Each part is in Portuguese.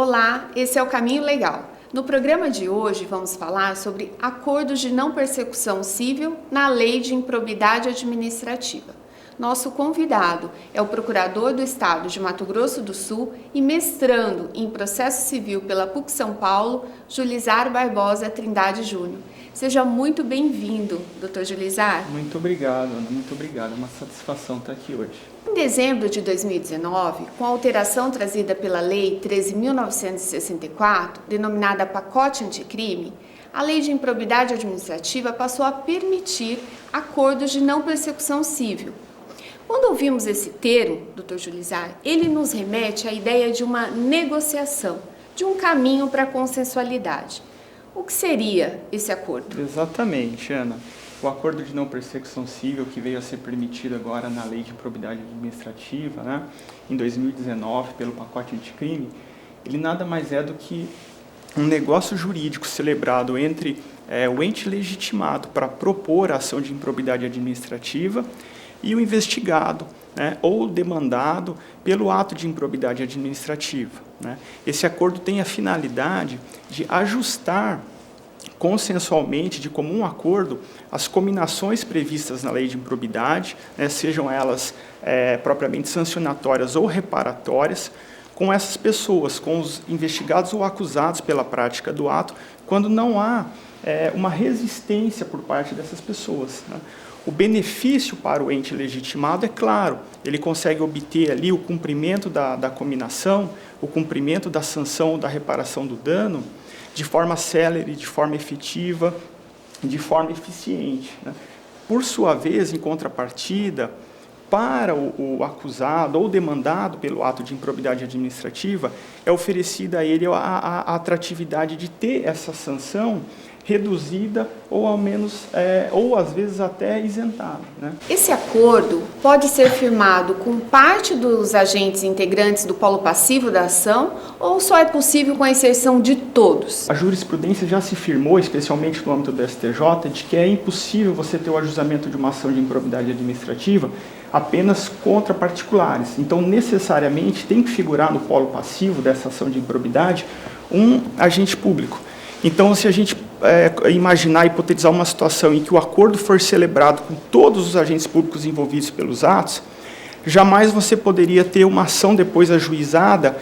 Olá, esse é o Caminho Legal. No programa de hoje vamos falar sobre acordos de não persecução civil na Lei de Improbidade Administrativa. Nosso convidado é o Procurador do Estado de Mato Grosso do Sul e mestrando em Processo Civil pela PUC São Paulo, Julizar Barbosa Trindade Júnior. Seja muito bem-vindo, Dr. Julizar. Muito obrigado, Ana. Muito obrigado. É uma satisfação estar aqui hoje. Em dezembro de 2019, com a alteração trazida pela Lei 13.964, denominada Pacote Anticrime, a Lei de Improbidade Administrativa passou a permitir acordos de não persecução civil. Quando ouvimos esse termo, Dr. Julizar, ele nos remete à ideia de uma negociação, de um caminho para a consensualidade. O que seria esse acordo? Exatamente, Ana. O acordo de não persecução civil que veio a ser permitido agora na Lei de Improbidade Administrativa, em 2019, pelo pacote anticrime, ele nada mais é do que um negócio jurídico celebrado entre o ente legitimado para propor a ação de improbidade administrativa e o investigado, ou demandado pelo ato de improbidade administrativa. Esse acordo tem a finalidade de ajustar consensualmente, de comum acordo, as cominações previstas na lei de improbidade, sejam elas propriamente sancionatórias ou reparatórias, com essas pessoas, com os investigados ou acusados pela prática do ato, quando não há uma resistência por parte dessas pessoas. O benefício para o ente legitimado é claro, ele consegue obter ali o cumprimento da cominação, o cumprimento da sanção ou da reparação do dano, de forma célere, de forma efetiva, de forma eficiente. Por sua vez, em contrapartida, para o acusado ou demandado pelo ato de improbidade administrativa, é oferecida a ele a atratividade de ter essa sanção reduzida ou ao menos, ou às vezes até isentada. Esse acordo pode ser firmado com parte dos agentes integrantes do polo passivo da ação ou só é possível com a inserção de todos? A jurisprudência já se firmou, especialmente no âmbito do STJ, de que é impossível você ter o ajuizamento de uma ação de improbidade administrativa apenas contra particulares. Então, necessariamente, tem que figurar no polo passivo dessa ação de improbidade um agente público. Então, se a gente imaginar, hipotetizar uma situação em que o acordo for celebrado com todos os agentes públicos envolvidos pelos atos, jamais você poderia ter uma ação depois ajuizada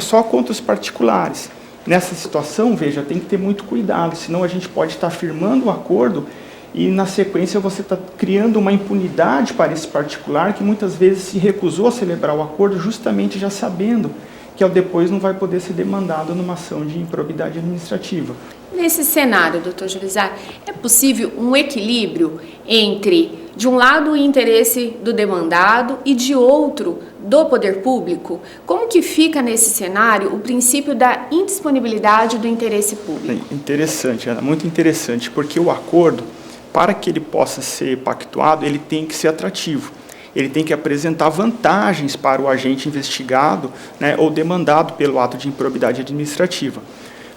só contra os particulares. Nessa situação, veja, tem que ter muito cuidado, senão a gente pode estar firmando o acordo e, na sequência, você está criando uma impunidade para esse particular que muitas vezes se recusou a celebrar o acordo justamente já sabendo que ao depois não vai poder ser demandado numa ação de improbidade administrativa. Nesse cenário, Dr. Julizar, é possível um equilíbrio entre, de um lado, o interesse do demandado e, de outro, do poder público? Como que fica nesse cenário o princípio da indisponibilidade do interesse público? Interessante, Ana, muito interessante, porque o acordo, para que ele possa ser pactuado, ele tem que ser atrativo. Ele tem que apresentar vantagens para o agente investigado, ou demandado pelo ato de improbidade administrativa.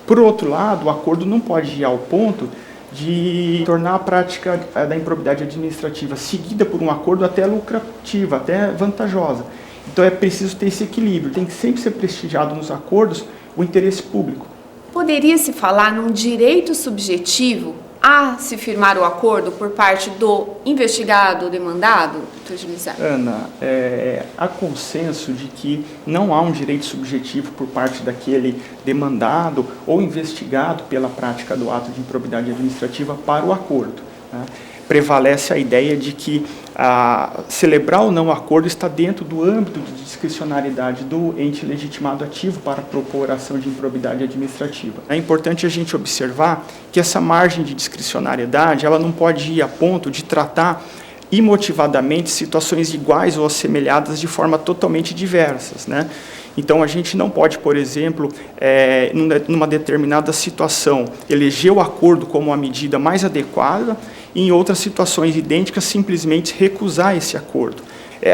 Por outro lado, o acordo não pode ir ao ponto de tornar a prática da improbidade administrativa seguida por um acordo até lucrativa, até vantajosa. Então é preciso ter esse equilíbrio, tem que sempre ser prestigiado nos acordos o interesse público. Poderia-se falar num direito subjetivo a se firmar o acordo por parte do investigado ou demandado, Dr. Julizar? Ana, há consenso de que não há um direito subjetivo por parte daquele demandado ou investigado pela prática do ato de improbidade administrativa para o acordo. Prevalece a ideia de que celebrar ou não o acordo está dentro do âmbito de discricionariedade do ente legitimado ativo para propor ação de improbidade administrativa. É importante a gente observar que essa margem de discricionariedade ela não pode ir a ponto de tratar imotivadamente situações iguais ou assemelhadas de forma totalmente diversas, Então, a gente não pode, por exemplo, numa determinada situação, eleger o acordo como a medida mais adequada e, em outras situações idênticas, simplesmente recusar esse acordo.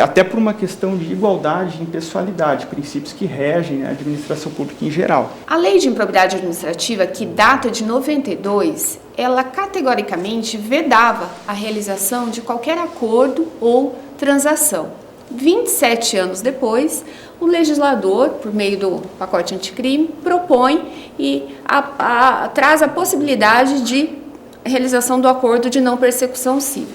Até por uma questão de igualdade e impessoalidade, princípios que regem a administração pública em geral. A Lei de Improbidade Administrativa, que data de 92, ela categoricamente vedava a realização de qualquer acordo ou transação. 27 anos depois, o legislador, por meio do pacote anticrime, propõe e traz a possibilidade de realização do acordo de não persecução civil.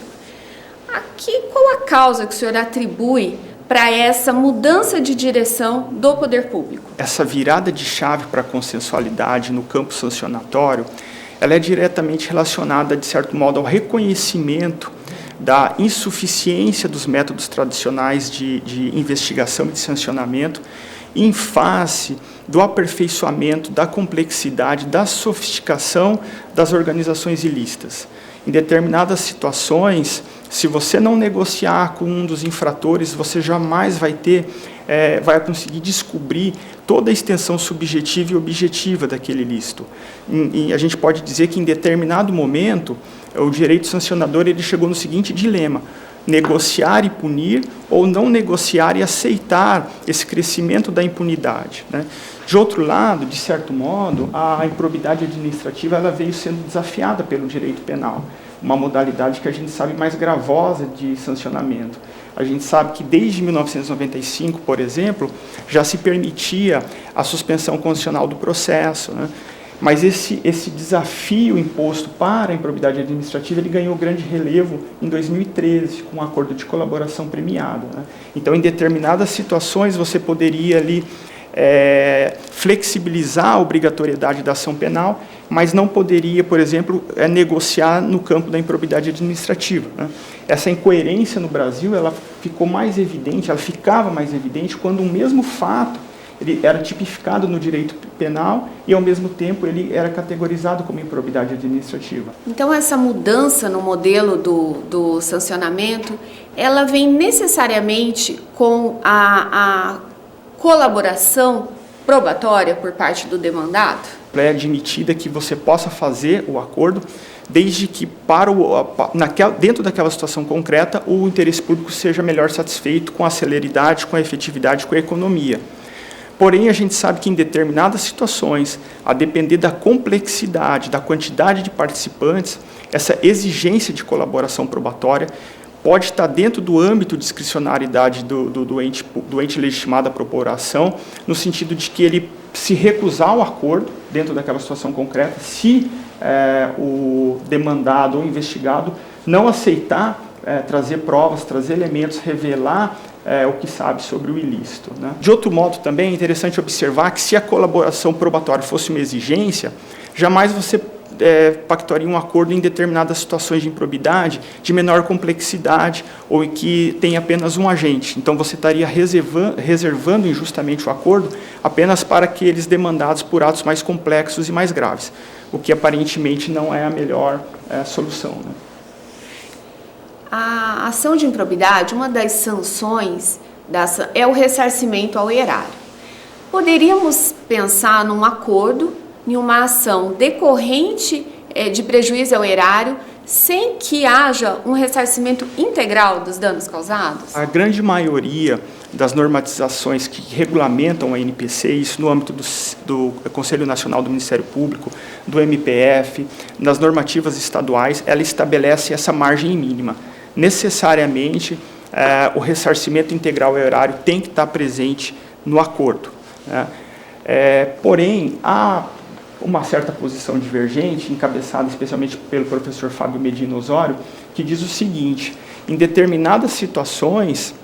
Aqui, qual a causa que o senhor atribui para essa mudança de direção do poder público? Essa virada de chave para a consensualidade no campo sancionatório, ela é diretamente relacionada, de certo modo, ao reconhecimento da insuficiência dos métodos tradicionais de investigação e de sancionamento em face do aperfeiçoamento, da complexidade, da sofisticação das organizações ilícitas. Em determinadas situações, se você não negociar com um dos infratores, você jamais vai conseguir descobrir toda a extensão subjetiva e objetiva daquele ilícito. E a gente pode dizer que, em determinado momento, o direito sancionador ele chegou no seguinte dilema: negociar e punir, ou não negociar e aceitar esse crescimento da impunidade, né? De outro lado, de certo modo, a improbidade administrativa ela veio sendo desafiada pelo direito penal, uma modalidade que a gente sabe mais gravosa de sancionamento. A gente sabe que desde 1995, por exemplo, já se permitia a suspensão condicional do processo, né? Mas esse desafio imposto para a improbidade administrativa ele ganhou grande relevo em 2013, com um acordo de colaboração premiado, né? Então, em determinadas situações, você poderia ali flexibilizar a obrigatoriedade da ação penal, mas não poderia, por exemplo, negociar no campo da improbidade administrativa, né? Essa incoerência no Brasil ela ficava mais evidente quando um mesmo fato ele era tipificado no direito penal e, ao mesmo tempo, ele era categorizado como improbidade administrativa. Então, essa mudança no modelo do sancionamento, ela vem necessariamente com a colaboração probatória por parte do demandado? É admitida que você possa fazer o acordo desde que, dentro daquela situação concreta, o interesse público seja melhor satisfeito com a celeridade, com a efetividade, com a economia. Porém, a gente sabe que em determinadas situações, a depender da complexidade, da quantidade de participantes, essa exigência de colaboração probatória pode estar dentro do âmbito de discricionariedade do ente legitimado à propor-ação, no sentido de que ele se recusar ao acordo dentro daquela situação concreta, se o demandado ou investigado não aceitar trazer provas, trazer elementos, revelar o que sabe sobre o ilícito, né? De outro modo, também é interessante observar que, se a colaboração probatória fosse uma exigência, jamais você pactuaria um acordo em determinadas situações de improbidade de menor complexidade ou em que tem apenas um agente. Então, você estaria reservando injustamente o acordo apenas para aqueles demandados por atos mais complexos e mais graves, o que aparentemente não é a melhor solução, né? A ação de improbidade, uma das sanções é o ressarcimento ao erário. Poderíamos pensar num acordo, em uma ação decorrente de prejuízo ao erário, sem que haja um ressarcimento integral dos danos causados? A grande maioria das normatizações que regulamentam a NPC, isso no âmbito do Conselho Nacional do Ministério Público, do MPF, nas normativas estaduais, ela estabelece essa margem mínima. Necessariamente, o ressarcimento integral ao erário tem que estar presente no acordo, né? Porém, há uma certa posição divergente, encabeçada especialmente pelo professor Fábio Medina Osório, que diz o seguinte: em determinadas situações,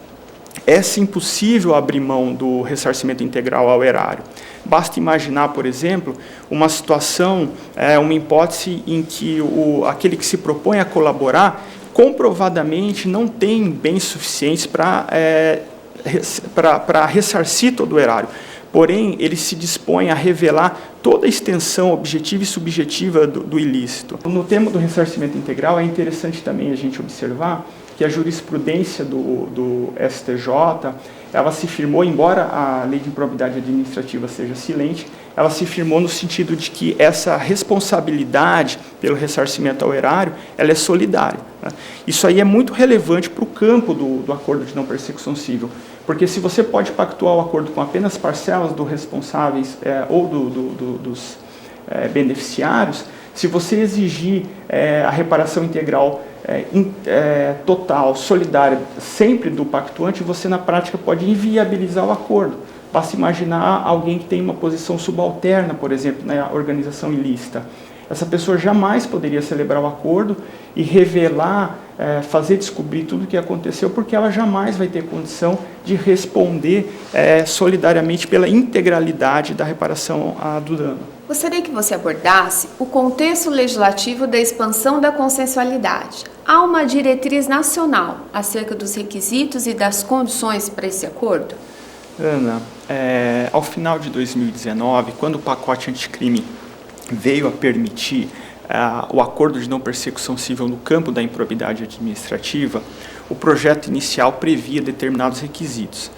é sim possível abrir mão do ressarcimento integral ao erário. Basta imaginar, por exemplo, uma situação, uma hipótese em que aquele que se propõe a colaborar comprovadamente não tem bens suficientes para ressarcir todo o erário. Porém, ele se dispõe a revelar toda a extensão objetiva e subjetiva do ilícito. No tema do ressarcimento integral, é interessante também a gente observar que a jurisprudência do STJ, ela se firmou, embora a lei de improbidade administrativa seja silente, ela se firmou no sentido de que essa responsabilidade pelo ressarcimento ao erário, ela é solidária, né? Isso aí é muito relevante para o campo do acordo de não persecução civil, porque se você pode pactuar o acordo com apenas parcelas dos responsáveis ou dos beneficiários, se você exigir a reparação integral total, solidária, sempre do pactuante, você na prática pode inviabilizar o acordo. Basta imaginar alguém que tem uma posição subalterna, por exemplo, na organização ilícita. Essa pessoa jamais poderia celebrar o acordo e revelar, fazer descobrir tudo o que aconteceu, porque ela jamais vai ter condição de responder solidariamente pela integralidade da reparação do dano. Gostaria que você abordasse o contexto legislativo da expansão da consensualidade. Há uma diretriz nacional acerca dos requisitos e das condições para esse acordo? Ana, ao final de 2019, quando o pacote anticrime veio a permitir o acordo de não persecução civil no campo da improbidade administrativa, o projeto inicial previa determinados requisitos.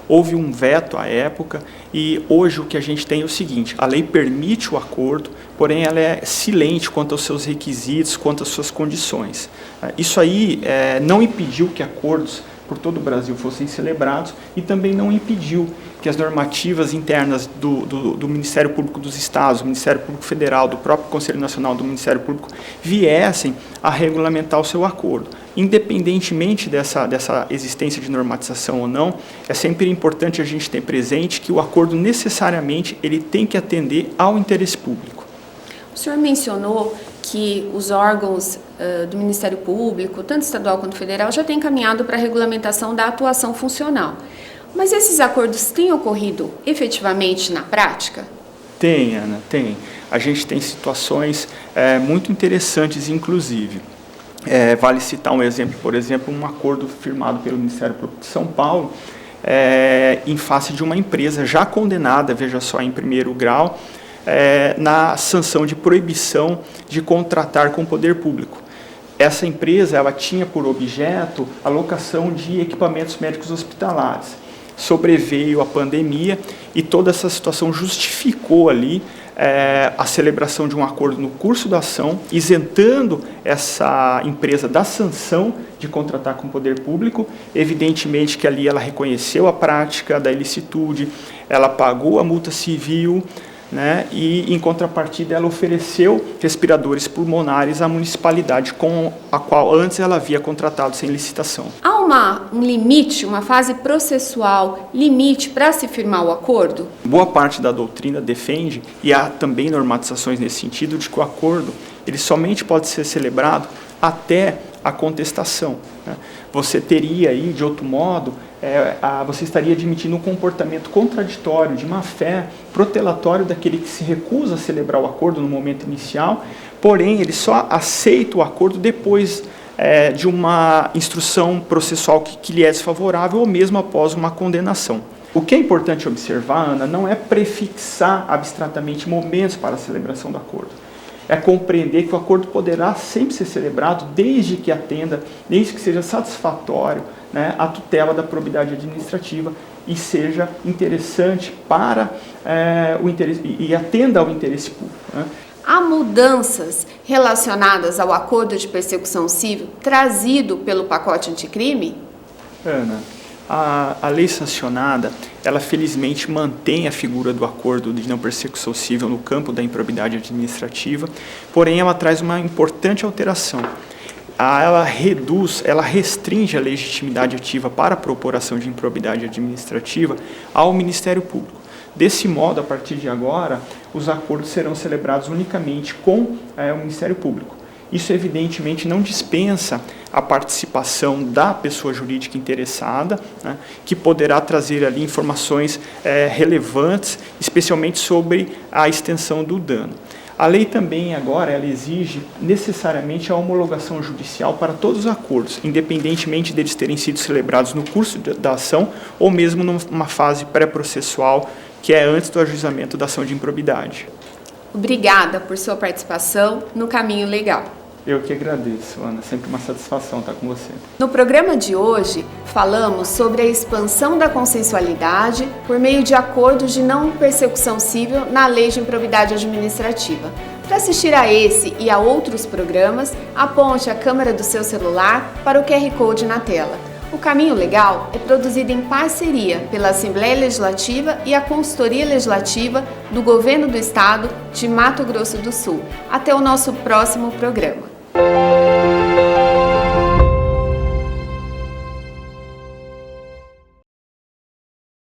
Houve um veto à época e hoje o que a gente tem é o seguinte: a lei permite o acordo, porém ela é silente quanto aos seus requisitos, quanto às suas condições. Isso aí não impediu que acordos por todo o Brasil fossem celebrados e também não impediu que as normativas internas do Ministério Público dos Estados, do Ministério Público Federal, do próprio Conselho Nacional do Ministério Público viessem a regulamentar o seu acordo. Independentemente dessa existência de normatização ou não, é sempre importante a gente ter presente que o acordo necessariamente ele tem que atender ao interesse público. O senhor mencionou que os órgãos do Ministério Público, tanto estadual quanto federal, já têm caminhado para a regulamentação da atuação funcional. Mas esses acordos têm ocorrido efetivamente na prática? Tem, Ana, tem. A gente tem situações muito interessantes, inclusive. Vale citar um exemplo, por exemplo, um acordo firmado pelo Ministério Público de São Paulo em face de uma empresa já condenada, veja só, em primeiro grau, na sanção de proibição de contratar com o poder público. Essa empresa ela tinha por objeto a locação de equipamentos médicos hospitalares. Sobreveio a pandemia e toda essa situação justificou ali a celebração de um acordo no curso da ação, isentando essa empresa da sanção de contratar com o poder público. Evidentemente que ali ela reconheceu a prática da ilicitude, ela pagou a multa civil, né, e, em contrapartida, ela ofereceu respiradores pulmonares à municipalidade com a qual antes ela havia contratado sem licitação. Há um limite, uma fase processual, limite para se firmar o acordo? Boa parte da doutrina defende, e há também normatizações nesse sentido, de que o acordo ele somente pode ser celebrado até a contestação, né? Você teria aí, de outro modo, você estaria admitindo um comportamento contraditório, de má-fé, protelatório daquele que se recusa a celebrar o acordo no momento inicial, porém ele só aceita o acordo depois de uma instrução processual que lhe é desfavorável ou mesmo após uma condenação. O que é importante observar, Ana, não é prefixar abstratamente momentos para a celebração do acordo. É compreender que o acordo poderá sempre ser celebrado desde que atenda, desde que seja satisfatório, né, a tutela da probidade administrativa e seja interessante para o interesse e atenda ao interesse público, né. Há mudanças relacionadas ao acordo de persecução civil trazido pelo pacote anticrime? Ana, a lei sancionada, ela felizmente mantém a figura do acordo de não persecução civil no campo da improbidade administrativa, porém ela traz uma importante alteração. Ela restringe a legitimidade ativa para a propuração de improbidade administrativa ao Ministério Público. Desse modo, a partir de agora, os acordos serão celebrados unicamente com o Ministério Público. Isso, evidentemente, não dispensa a participação da pessoa jurídica interessada, né, que poderá trazer ali informações relevantes, especialmente sobre a extensão do dano. A lei também agora ela exige necessariamente a homologação judicial para todos os acordos, independentemente deles terem sido celebrados no curso da ação ou mesmo numa fase pré-processual, que é antes do ajuizamento da ação de improbidade. Obrigada por sua participação no Caminho Legal. Eu que agradeço, Ana. Sempre uma satisfação estar com você. No programa de hoje, falamos sobre a expansão da consensualidade por meio de acordos de não persecução civil na Lei de Improbidade Administrativa. Para assistir a esse e a outros programas, aponte a câmera do seu celular para o QR Code na tela. O Caminho Legal é produzido em parceria pela Assembleia Legislativa e a Consultoria Legislativa do Governo do Estado de Mato Grosso do Sul. Até o nosso próximo programa.